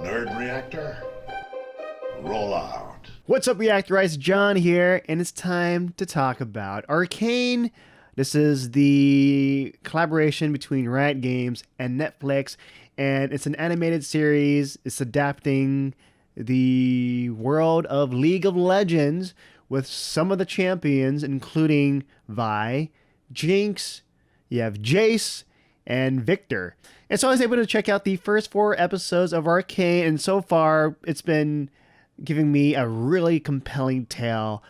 Nerd Reactor, roll out. What's up, Reactorites? John here, and it's time to talk about Arcane. This is the collaboration between Rant Games and Netflix, and it's an animated series. It's adapting the world of League of Legends with some of the champions, including Vi, Jinx, you have Jace, and Victor. And so I was able to check out the first 4 episodes of Arcane, and so far it's been giving me a really compelling tale.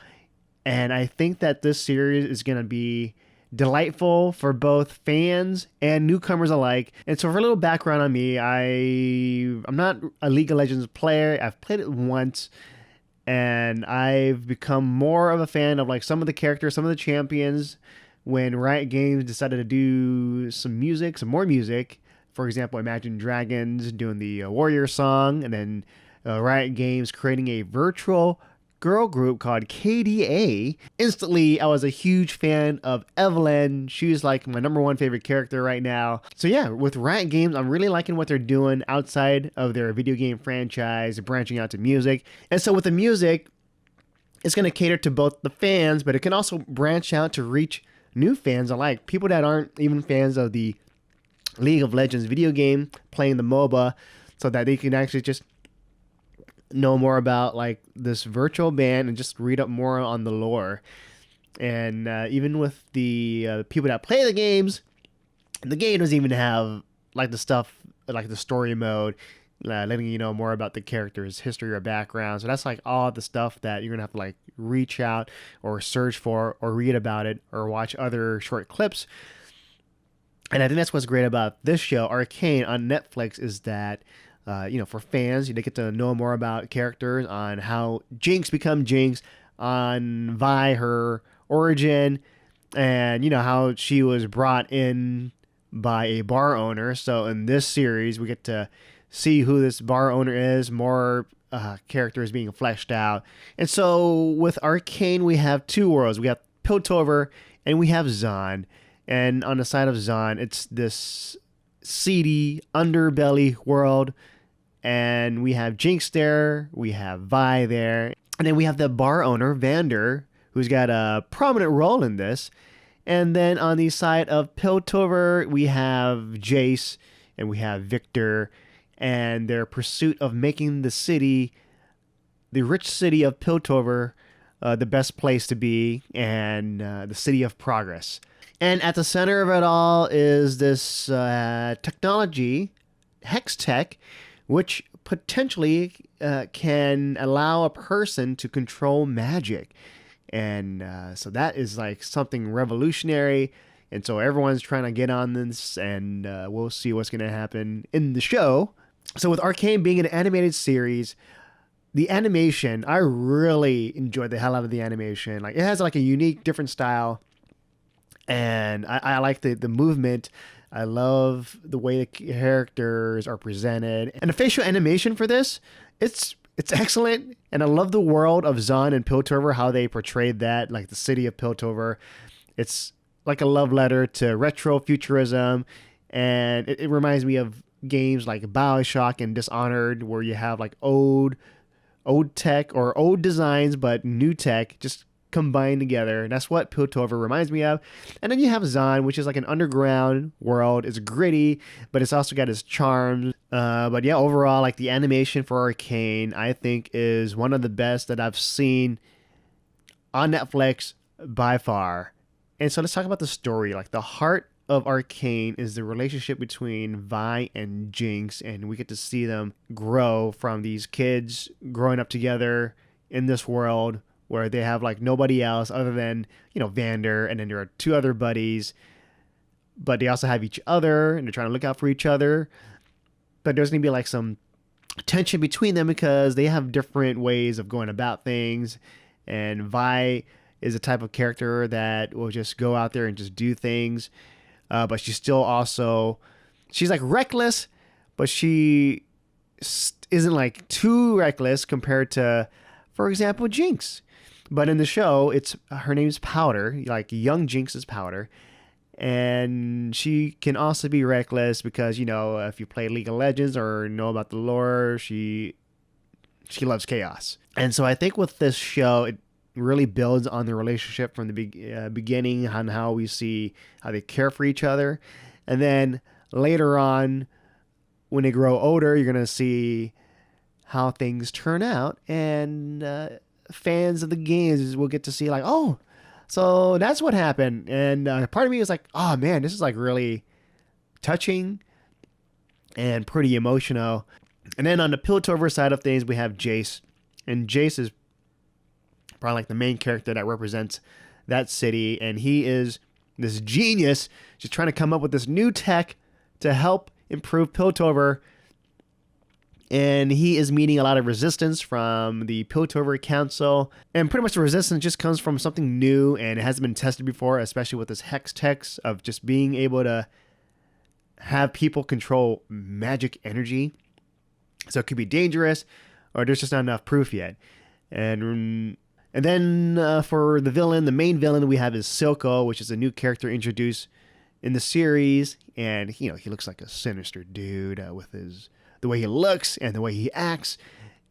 And I think that this series is going to be delightful for both fans and newcomers alike. And so for a little background on me, I'm not a League of Legends player. I've played it once, and I've become more of a fan of like some of the characters, some of the champions, when Riot Games decided to do some more music. For example, Imagine Dragons doing the Warrior song, and then Riot Games creating a virtual girl group called KDA. Instantly, I was a huge fan of Evelyn. She's like my #1 favorite character right now. So yeah, with Riot Games, I'm really liking what they're doing outside of their video game franchise, branching out to music. And so with the music, it's going to cater to both the fans, but it can also branch out to reach new fans alike, people that aren't even fans of the League of Legends video game, playing the MOBA, so that they can actually just know more about like this virtual band and just read up more on the lore. And even with the people that play the games, the game doesn't even have like the stuff like the story mode, letting you know more about the character's history or background. So that's like all the stuff that you're gonna have to like reach out or search for or read about it or watch other short clips. And I think that's what's great about this show, Arcane, on Netflix, is that for fans, they get to know more about characters, on how Jinx become Jinx, on Vi, her origin, and how she was brought in by a bar owner. So in this series, we get to see who this bar owner is, more characters being fleshed out. And so with Arcane, we have 2 worlds. We have Piltover and we have Zaun. And on the side of Zaun, it's this seedy underbelly world. And we have Jinx there, we have Vi there, and then we have the bar owner, Vander, who's got a prominent role in this. And then on the side of Piltover, we have Jace and we have Victor, and their pursuit of making the city, the rich city of Piltover, the best place to be, and the city of progress. And at the center of it all is this technology, Hex Tech, which potentially can allow a person to control magic. And so that is like something revolutionary. And so everyone's trying to get on this, and we'll see what's going to happen in the show. So with Arcane being an animated series, the animation, I really enjoyed the hell out of the animation. Like, it has like a unique, different style. And I like the movement. I love the way the characters are presented. And the facial animation for this, it's excellent. And I love the world of Zaun and Piltover, how they portrayed that, like the city of Piltover. It's like a love letter to retro futurism. And it reminds me of games like BioShock and Dishonored, where you have like old tech or old designs, but new tech just combined together. And that's what Piltover reminds me of. And then you have Zaun, which is like an underground world. It's gritty, but it's also got its charms. But yeah, overall, like the animation for Arcane, I think is one of the best that I've seen on Netflix by far. And so let's talk about the story. Like, the heart of Arcane is the relationship between Vi and Jinx, and we get to see them grow from these kids growing up together in this world where they have like nobody else other than, Vander, and then there are 2 other buddies, but they also have each other, and they're trying to look out for each other. But there's going to be like some tension between them because they have different ways of going about things. And Vi is a type of character that will just go out there and just do things. But she's still also, she's like reckless, but she isn't like too reckless compared to, for example, Jinx. But in the show, her name's Powder, like young Jinx is Powder. And she can also be reckless because, you know, if you play League of Legends or know about the lore, she loves chaos. And so I think with this show, it really builds on the relationship from the beginning, on how we see how they care for each other. And then later on, when they grow older, you're going to see how things turn out. And fans of the games will get to see like, oh, so that's what happened. And part of me is like, oh man, this is like really touching and pretty emotional. And then on the Piltover side of things, we have Jace. And Jace is probably like the main character that represents that city. And he is this genius just trying to come up with this new tech to help improve Piltover. And he is meeting a lot of resistance from the Piltover Council. And pretty much the resistance just comes from something new and it hasn't been tested before, especially with this hex text of just being able to have people control magic energy. So it could be dangerous, or there's just not enough proof yet. And then for the villain, the main villain we have is Silco, which is a new character introduced in the series. And, you know, he looks like a sinister dude with the way he looks and the way he acts.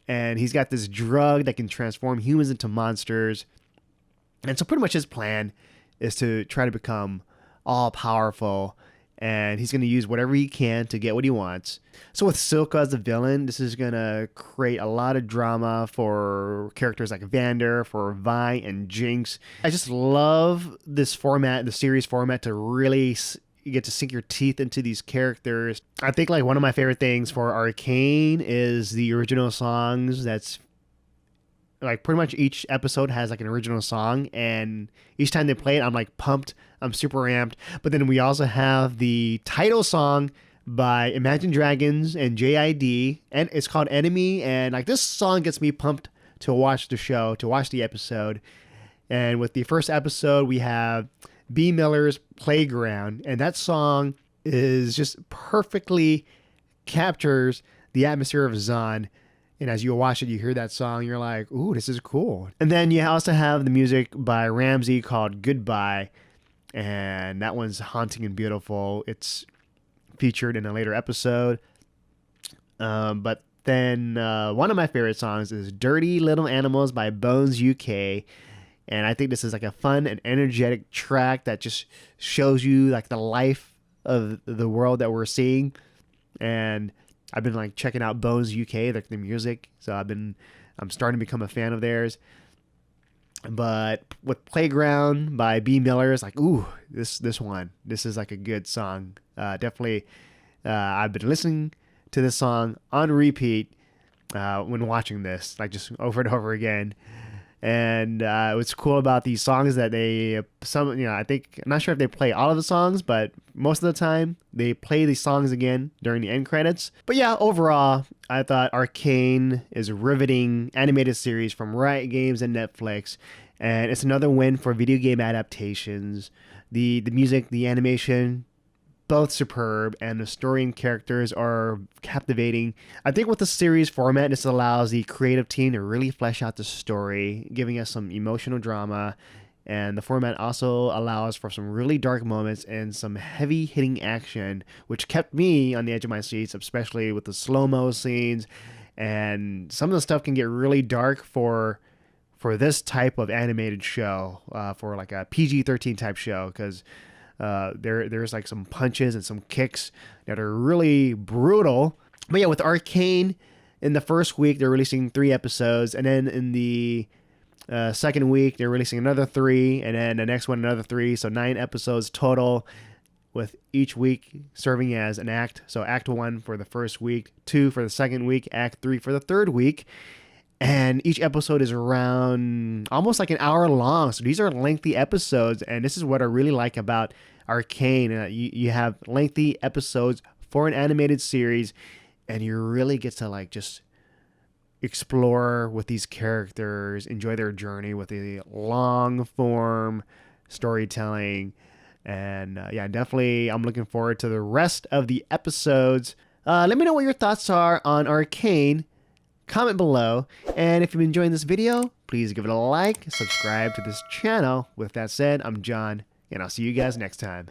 And he's got this drug that can transform humans into monsters. And so pretty much his plan is to try to become all powerful. And he's going to use whatever he can to get what he wants. So with Silco as the villain, this is going to create a lot of drama for characters like Vander, for Vi and Jinx. I just love this format, the series format, to really you get to sink your teeth into these characters. I think like one of my favorite things for Arcane is the original songs. That's like pretty much each episode has like an original song, and each time they play it, I'm like pumped. I'm super amped. But then we also have the title song by Imagine Dragons and JID, and it's called Enemy. And like this song gets me pumped to watch the show, to watch the episode. And with the first episode, we have B. Miller's Playground, and that song is just perfectly captures the atmosphere of Zon. And as you watch it, you hear that song, you're like, ooh, this is cool. And then you also have the music by Ramsey called Goodbye, and that one's haunting and beautiful. It's featured in a later episode. But then one of my favorite songs is Dirty Little Animals by Bones UK. And I think this is like a fun and energetic track that just shows you like the life of the world that we're seeing. And I've been like checking out Bones UK, like the music. So I'm starting to become a fan of theirs. But with Playground by B. Miller, it's like, ooh, this is like a good song. Definitely, I've been listening to this song on repeat when watching this, like just over and over again. And what's cool about these songs that I think, I'm not sure if they play all of the songs, but most of the time they play these songs again during the end credits. But yeah, overall, I thought Arcane is a riveting animated series from Riot Games and Netflix. And it's another win for video game adaptations. The music, the animation, both superb, and the story and characters are captivating. I think with the series format, this allows the creative team to really flesh out the story, giving us some emotional drama. And the format also allows for some really dark moments and some heavy-hitting action, which kept me on the edge of my seats, especially with the slow-mo scenes. And some of the stuff can get really dark for this type of animated show, for like a PG-13 type show, because there's like some punches and some kicks that are really brutal. But yeah, with Arcane, in the first week, they're releasing 3 episodes. And then in the second week, they're releasing another 3. And then the next one, another 3. So 9 episodes total, with each week serving as an act. So Act 1 for the first week, 2 for the second week, Act 3 for the third week. And each episode is around almost like an hour long. So these are lengthy episodes. And this is what I really like about Arcane. You have lengthy episodes for an animated series. And you really get to like just explore with these characters, enjoy their journey with the long form storytelling. And yeah, definitely I'm looking forward to the rest of the episodes. Let me know what your thoughts are on Arcane. Comment below, and if you've been enjoying this video, please give it a like, subscribe to this channel. With that said, I'm John, and I'll see you guys next time.